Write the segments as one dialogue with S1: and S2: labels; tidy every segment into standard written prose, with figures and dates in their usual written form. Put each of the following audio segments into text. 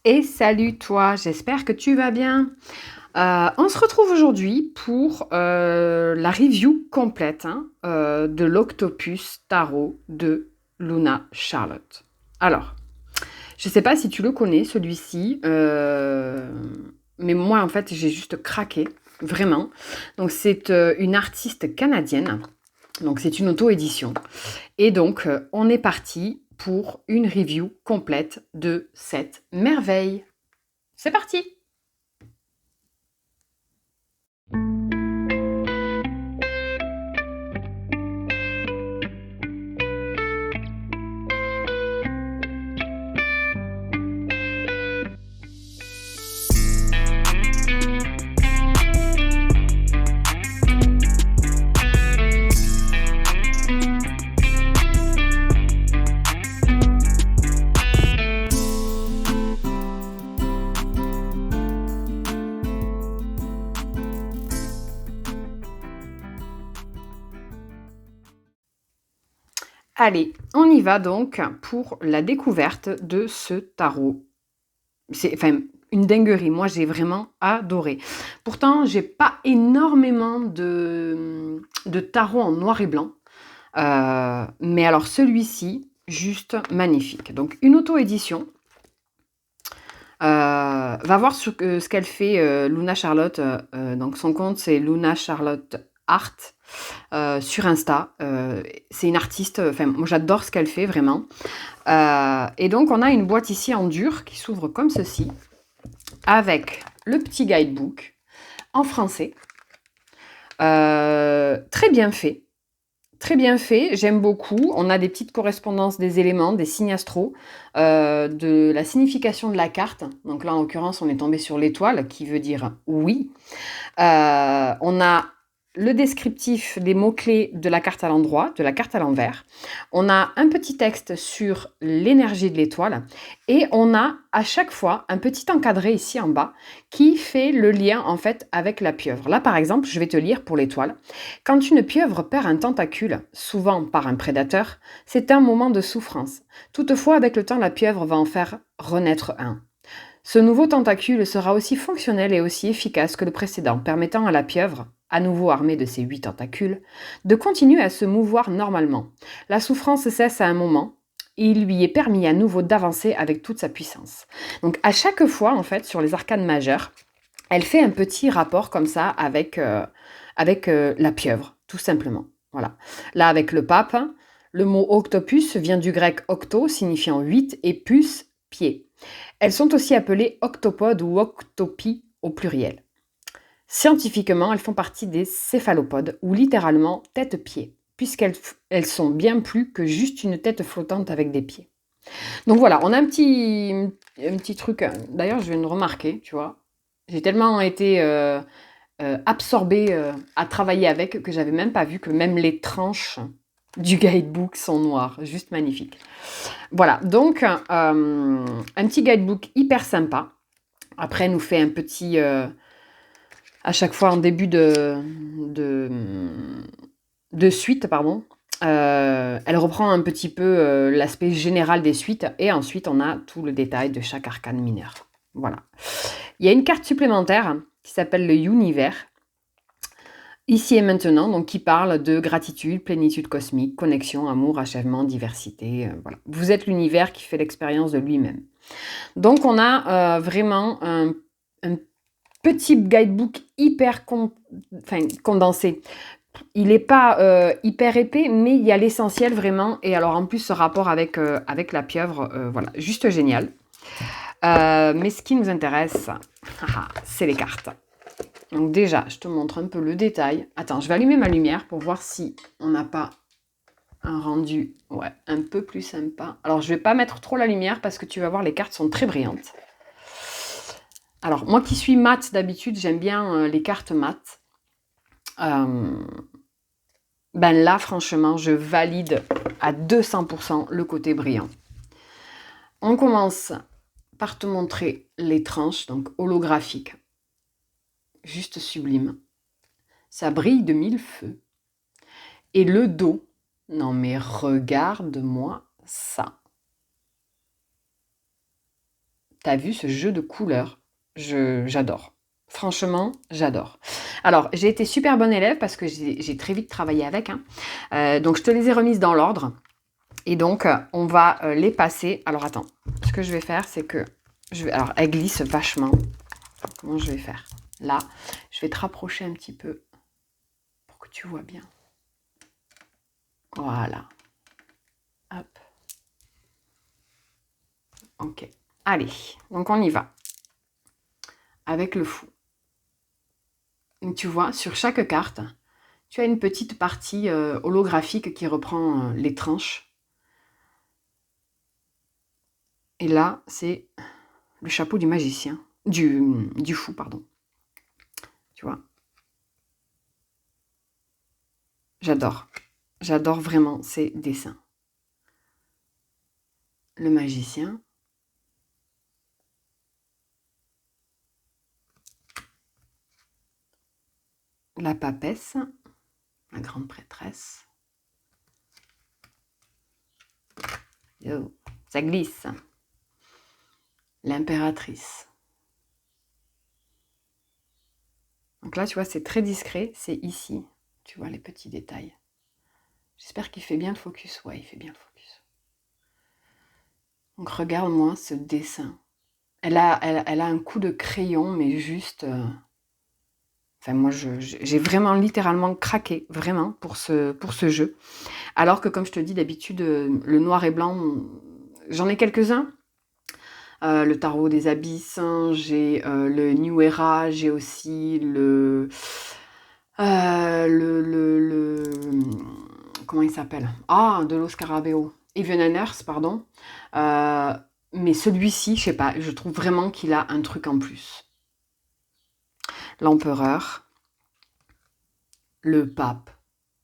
S1: Et salut toi, j'espère que tu vas bien. On se retrouve aujourd'hui pour la review complète de l'Octopus Tarot de Luna Charlotte. Alors, je ne sais pas si tu le connais celui-ci, mais moi en fait j'ai juste craqué, vraiment. Donc c'est une artiste canadienne, donc c'est une auto-édition. Et donc on est parti pour une review complète de cette merveille. C'est parti! Allez, on y va donc pour la découverte de ce tarot. C'est une dinguerie. Moi, j'ai vraiment adoré. Pourtant, j'ai pas énormément de tarots en noir et blanc. Mais alors celui-ci, juste magnifique. Donc une auto-édition. Va voir ce qu'elle fait, Luna Charlotte. Donc son compte, c'est Luna Charlotte Art. Sur Insta. C'est une artiste, moi j'adore ce qu'elle fait vraiment. Et donc on a une boîte ici en dur qui s'ouvre comme ceci, avec le petit guidebook en français. Très bien fait. Très bien fait, j'aime beaucoup. On a des petites correspondances des éléments, des signes astro, de la signification de la carte. Donc là, en l'occurrence, on est tombé sur l'étoile, qui veut dire oui. On a le descriptif des mots-clés de la carte à l'endroit, de la carte à l'envers. On a un petit texte sur l'énergie de l'étoile et on a à chaque fois un petit encadré ici en bas qui fait le lien en fait avec la pieuvre. Là par exemple, je vais te lire pour l'étoile. Quand une pieuvre perd un tentacule, souvent par un prédateur, c'est un moment de souffrance. Toutefois, avec le temps, la pieuvre va en faire renaître un. Ce nouveau tentacule sera aussi fonctionnel et aussi efficace que le précédent, permettant à la pieuvre, à nouveau armée de ses 8 tentacules, de continuer à se mouvoir normalement. La souffrance cesse à un moment, et il lui est permis à nouveau d'avancer avec toute sa puissance. Donc à chaque fois, en fait, sur les arcanes majeures, elle fait un petit rapport comme ça avec la pieuvre, tout simplement. Voilà. Là, avec le pape, le mot octopus vient du grec octo, signifiant 8, et pus, pied. Elles sont aussi appelées octopodes ou octopies au pluriel. Scientifiquement, elles font partie des céphalopodes, ou littéralement tête-pied, puisqu'elles sont bien plus que juste une tête flottante avec des pieds. Donc voilà, on a un petit truc. D'ailleurs, je viens de remarquer, tu vois, j'ai tellement été absorbée à travailler avec que j'avais même pas vu que même les tranches du guidebook sont noires. Juste magnifique. Voilà, donc un petit guidebook hyper sympa. Après, elle nous fait un petit, à chaque fois en début de suite, pardon. Elle reprend un petit peu l'aspect général des suites et ensuite on a tout le détail de chaque arcane mineur. Voilà. Il y a une carte supplémentaire qui s'appelle le Univers, ici et maintenant, donc qui parle de gratitude, plénitude cosmique, connexion, amour, achèvement, diversité. Voilà. Vous êtes l'univers qui fait l'expérience de lui-même. Donc on a vraiment un petit guidebook hyper condensé. Il n'est pas hyper épais, mais il y a l'essentiel vraiment. Et alors en plus ce rapport avec la pieuvre, voilà, juste génial. Mais ce qui nous intéresse, c'est les cartes. Donc déjà, je te montre un peu le détail. Attends, je vais allumer ma lumière pour voir si on n'a pas un rendu un peu plus sympa. Alors, je ne vais pas mettre trop la lumière parce que tu vas voir, les cartes sont très brillantes. Alors, moi qui suis mat d'habitude, j'aime bien les cartes mat. Là, franchement, je valide à 200% le côté brillant. On commence par te montrer les tranches, donc holographiques. Juste sublime. Ça brille de mille feux. Et le dos, non mais regarde-moi ça. T'as vu ce jeu de couleurs? J'adore. Franchement, j'adore. Alors, j'ai été super bonne élève parce que j'ai très vite travaillé avec. Hein. Donc, je te les ai remises dans l'ordre. Et donc, on va les passer. Alors, attends. Ce que je vais faire, c'est que... Alors, elle glisse vachement. Comment je vais faire? Là, je vais te rapprocher un petit peu pour que tu vois bien. Voilà. Hop. Ok. Allez, donc on y va. Avec le fou. Et tu vois, sur chaque carte, tu as une petite partie holographique qui reprend les tranches. Et là, c'est le chapeau du magicien. Du fou, pardon. Tu vois? J'adore. J'adore vraiment ces dessins. Le magicien. La papesse. La grande prêtresse. Yo, ça glisse. L'impératrice. Donc là, tu vois, c'est très discret. C'est ici. Tu vois les petits détails. J'espère qu'il fait bien le focus. Ouais, il fait bien le focus. Donc regarde-moi ce dessin. Elle a un coup de crayon, mais juste... Enfin, moi, j'ai vraiment littéralement craqué, vraiment, pour ce jeu. Alors que, comme je te dis, d'habitude, le noir et blanc, j'en ai quelques-uns. Le tarot des abysses, hein, j'ai le New Era, j'ai aussi comment il s'appelle? Ah, de Los Scarabeo. Even and Earth, pardon. Mais celui-ci, je sais pas, je trouve vraiment qu'il a un truc en plus. L'empereur. Le pape.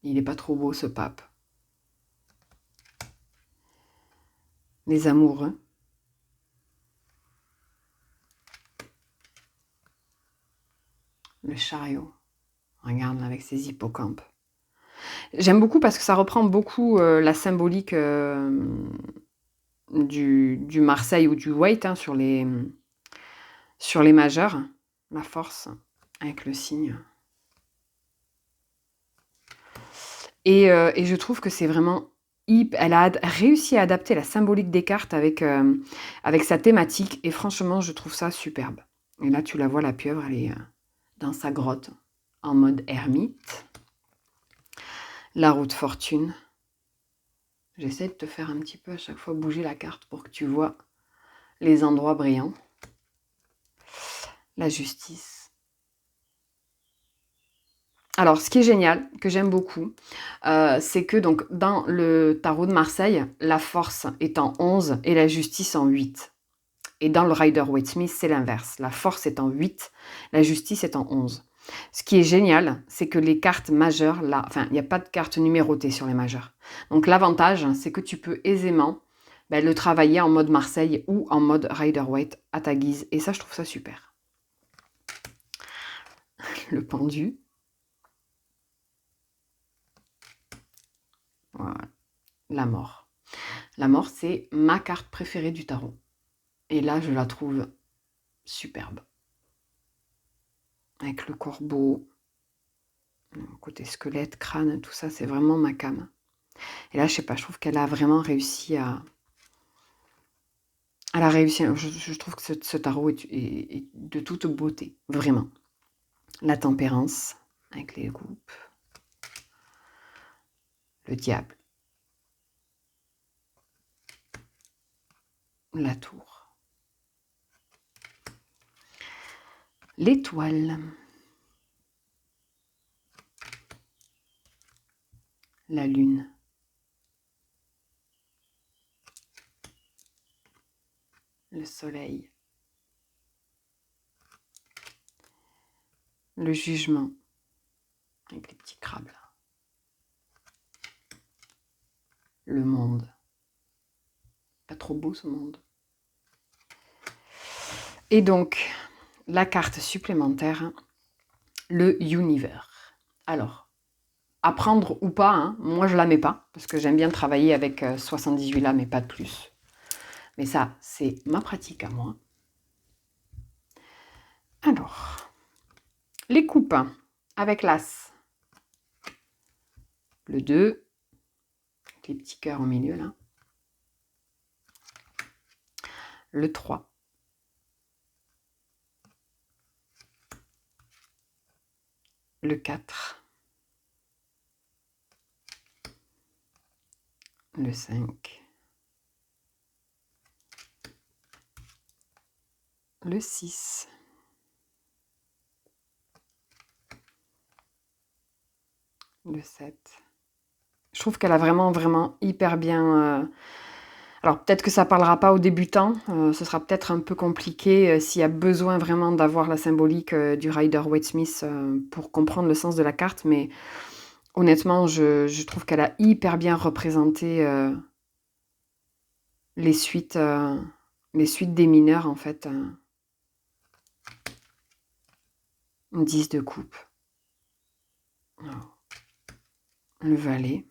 S1: Il est pas trop beau, ce pape. Les amoureux. Le chariot. Regarde, avec ses hippocampes. J'aime beaucoup parce que ça reprend beaucoup la symbolique du Marseille ou du Waite hein, sur les majeurs. La force avec le signe. Et je trouve que c'est vraiment... Elle a réussi à adapter la symbolique des cartes avec sa thématique. Et franchement, je trouve ça superbe. Et là, tu la vois, la pieuvre, elle est dans sa grotte, en mode ermite. La roue de fortune. J'essaie de te faire un petit peu à chaque fois bouger la carte pour que tu vois les endroits brillants. La justice. Alors, ce qui est génial, que j'aime beaucoup, c'est que donc dans le tarot de Marseille, la force est en 11 et la justice en 8. Et dans le Rider-Waite-Smith, c'est l'inverse. La force est en 8, la justice est en 11. Ce qui est génial, c'est que les cartes majeures, là, enfin, il n'y a pas de carte numérotée sur les majeures. Donc l'avantage, c'est que tu peux aisément le travailler en mode Marseille ou en mode Rider-Waite à ta guise. Et ça, je trouve ça super. Le pendu. Voilà. La mort. La mort, c'est ma carte préférée du tarot. Et là, je la trouve superbe. Avec le corbeau, côté squelette, crâne, tout ça, c'est vraiment ma came. Et là, je sais pas, je trouve qu'elle a vraiment réussi à... Elle a réussi, je trouve que ce tarot est de toute beauté, vraiment. La tempérance, avec les groupes. Le diable. La tour. L'étoile. La lune. Le soleil. Le jugement. Avec les petits crabes là. Le monde. Pas trop beau ce monde. Et donc, la carte supplémentaire, le univers. Alors, à prendre ou pas, hein, moi je la mets pas, parce que j'aime bien travailler avec 78 lames et pas de plus. Mais ça, c'est ma pratique à moi. Alors, les coupes avec l'As. Le 2, avec les petits cœurs au milieu là. Le 3. Le 4. Le 5. Le 6. Le 7. Je trouve qu'elle a vraiment hyper bien... Alors peut-être que ça parlera pas aux débutants, ce sera peut-être un peu compliqué s'il y a besoin vraiment d'avoir la symbolique du Rider-Waite-Smith pour comprendre le sens de la carte, mais honnêtement, je trouve qu'elle a hyper bien représenté les suites des mineurs, en fait. 10 de coupe. Alors, le valet.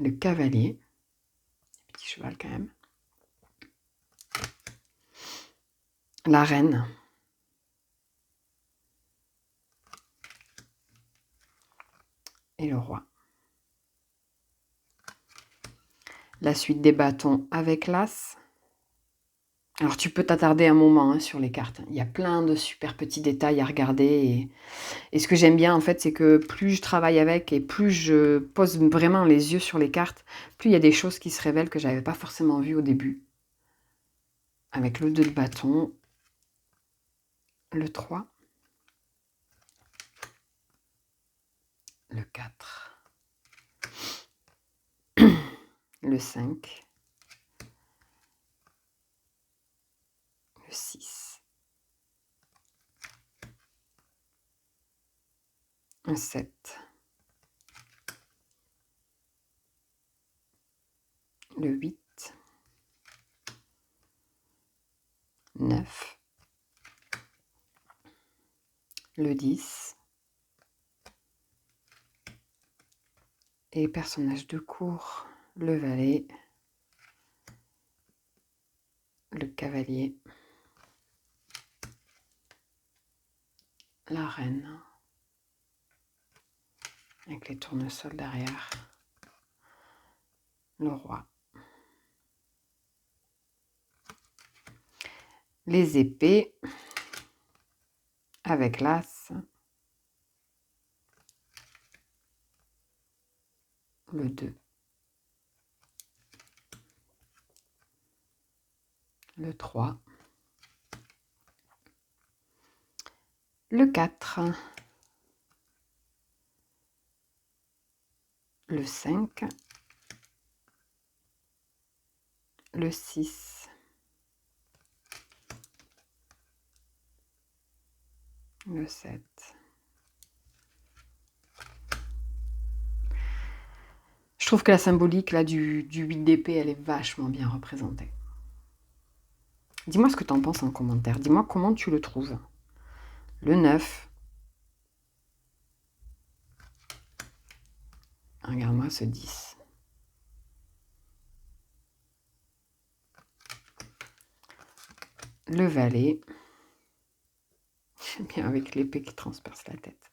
S1: Le cavalier. Petit cheval quand même. La reine. Et le roi. La suite des bâtons avec l'as. Alors tu peux t'attarder un moment sur les cartes. Il y a plein de super petits détails à regarder. Et ce que j'aime bien en fait, c'est que plus je travaille avec et plus je pose vraiment les yeux sur les cartes, plus il y a des choses qui se révèlent que je n'avais pas forcément vues au début. Avec le 2 de bâton, le 3, le 4, le 5, le 6, un 7, le 8, 9, le 10, et personnage de cour, le valet, le cavalier, la reine, avec les tournesols derrière, le roi, les épées, avec l'as, le 2, le 3, le 4, le 5, le 6, le 7. Je trouve que la symbolique là, du 8 d'épée, elle est vachement bien représentée. Dis-moi ce que tu en penses en commentaire. Dis-moi comment tu le trouves. Le 9. Regarde-moi ce 10. Le valet. J'aime bien avec l'épée qui transperce la tête.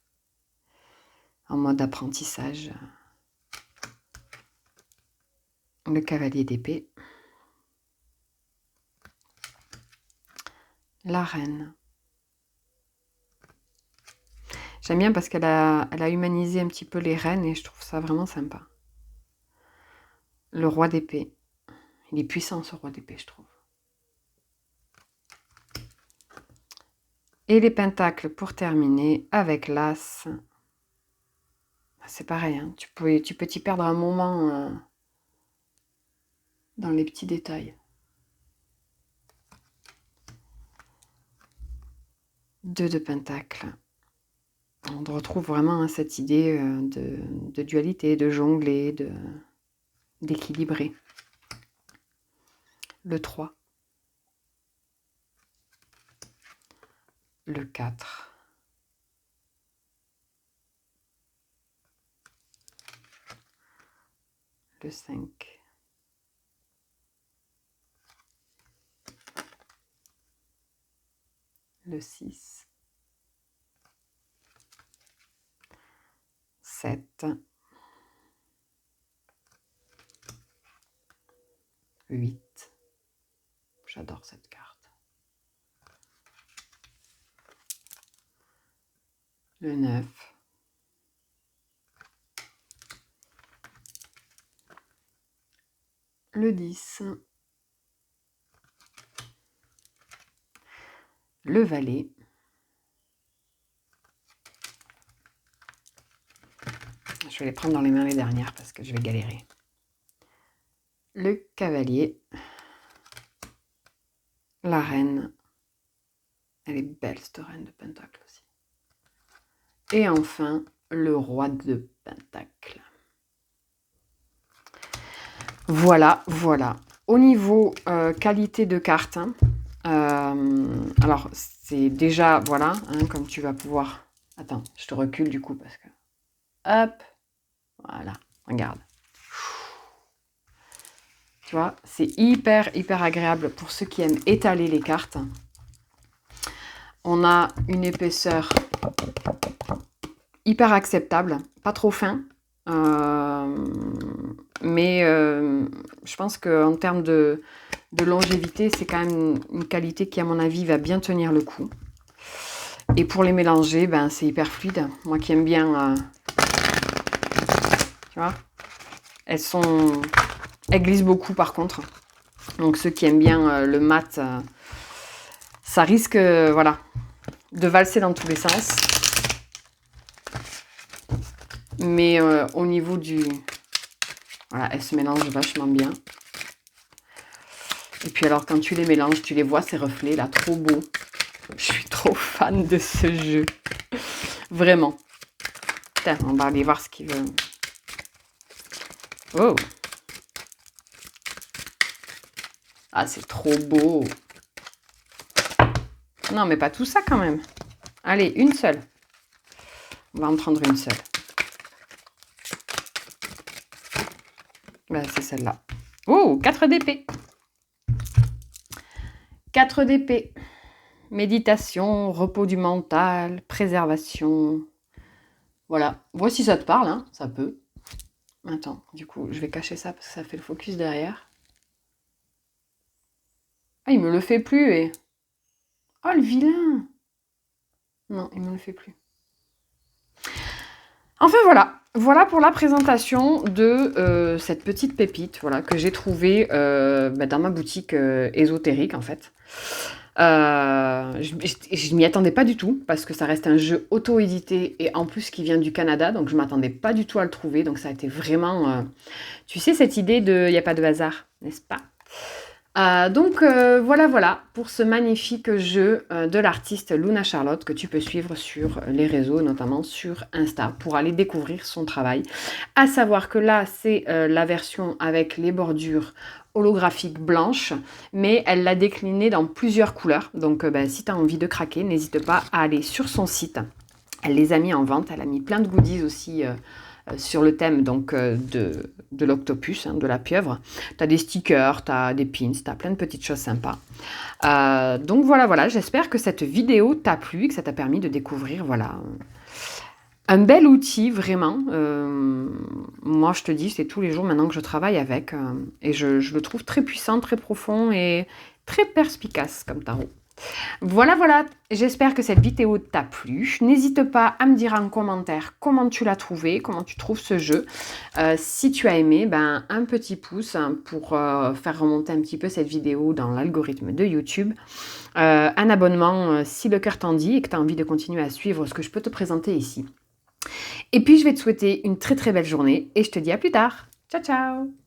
S1: En mode apprentissage. Le cavalier d'épée. La reine. J'aime bien parce qu'elle a humanisé un petit peu les reines et je trouve ça vraiment sympa. Le roi d'épée. Il est puissant ce roi d'épée, je trouve. Et les pentacles pour terminer avec l'as. C'est pareil, hein. Tu peux t'y perdre un moment dans les petits détails. 2 de pentacle. On retrouve vraiment cette idée de dualité, de jongler, d'équilibrer. Le 3. Le 4. Le 5. le 6, 7, 8. J'adore cette carte. Le 9. Le 10. Le valet. Je vais les prendre dans les mains les dernières parce que je vais galérer. Le cavalier. La reine. Elle est belle cette reine de Pentacle aussi. Et enfin, le roi de Pentacle. Voilà, voilà. Au niveau qualité de carte, alors c'est déjà, voilà, comme tu vas pouvoir... Attends, je te recule du coup parce que... Hop, voilà, regarde. Tu vois, c'est hyper agréable pour ceux qui aiment étaler les cartes. On a une épaisseur hyper acceptable, pas trop fin. Mais je pense qu'en termes de longévité, c'est quand même une qualité qui, à mon avis, va bien tenir le coup. Et pour les mélanger, ben, c'est hyper fluide. Moi qui aime bien... tu vois, elles glissent beaucoup par contre. Donc ceux qui aiment bien le mat, ça risque voilà, de valser dans tous les sens. Mais au niveau du... Voilà, elles se mélangent vachement bien. Et puis alors, quand tu les mélanges, tu les vois, ces reflets là, trop beaux. Je suis trop fan de ce jeu. Vraiment. Putain, on va aller voir ce qu'il veut. Oh! Ah, c'est trop beau. Non, mais pas tout ça quand même. Allez, une seule. On va en prendre une seule. Ben, c'est celle-là. Oh, 4 d'épée. 4 d'épée. Méditation, repos du mental, préservation. Voilà. Voici si ça te parle, hein. Ça peut. Attends, du coup, je vais cacher ça parce que ça fait le focus derrière. Ah, il me le fait plus et... Oh, le vilain! Non, il me le fait plus. Enfin, voilà. Voilà pour la présentation de cette petite pépite, voilà, que j'ai trouvée dans ma boutique ésotérique, en fait. Je m'y attendais pas du tout, parce que ça reste un jeu auto-édité, et en plus qui vient du Canada, donc je m'attendais pas du tout à le trouver, donc ça a été vraiment... tu sais, cette idée de « il n'y a pas de hasard », n'est-ce pas ? Donc voilà pour ce magnifique jeu de l'artiste Luna Charlotte que tu peux suivre sur les réseaux, notamment sur Insta, pour aller découvrir son travail. À savoir que là, c'est la version avec les bordures holographiques blanches, mais elle l'a déclinée dans plusieurs couleurs. Donc si tu as envie de craquer, n'hésite pas à aller sur son site. Elle les a mis en vente, elle a mis plein de goodies aussi sur le thème donc, de l'octopus, de la pieuvre. Tu as des stickers, tu as des pins, tu as plein de petites choses sympas. Donc voilà, j'espère que cette vidéo t'a plu et que ça t'a permis de découvrir voilà, un bel outil, vraiment. Moi, je te dis, c'est tous les jours maintenant que je travaille avec et je le trouve très puissant, très profond et très perspicace comme tarot. Voilà, j'espère que cette vidéo t'a plu. N'hésite pas à me dire en commentaire comment tu l'as trouvé, comment tu trouves ce jeu. Si tu as aimé, un petit pouce pour faire remonter un petit peu cette vidéo dans l'algorithme de YouTube. Un abonnement si le cœur t'en dit et que tu as envie de continuer à suivre ce que je peux te présenter ici. Et puis, je vais te souhaiter une très très belle journée et je te dis à plus tard. Ciao, ciao!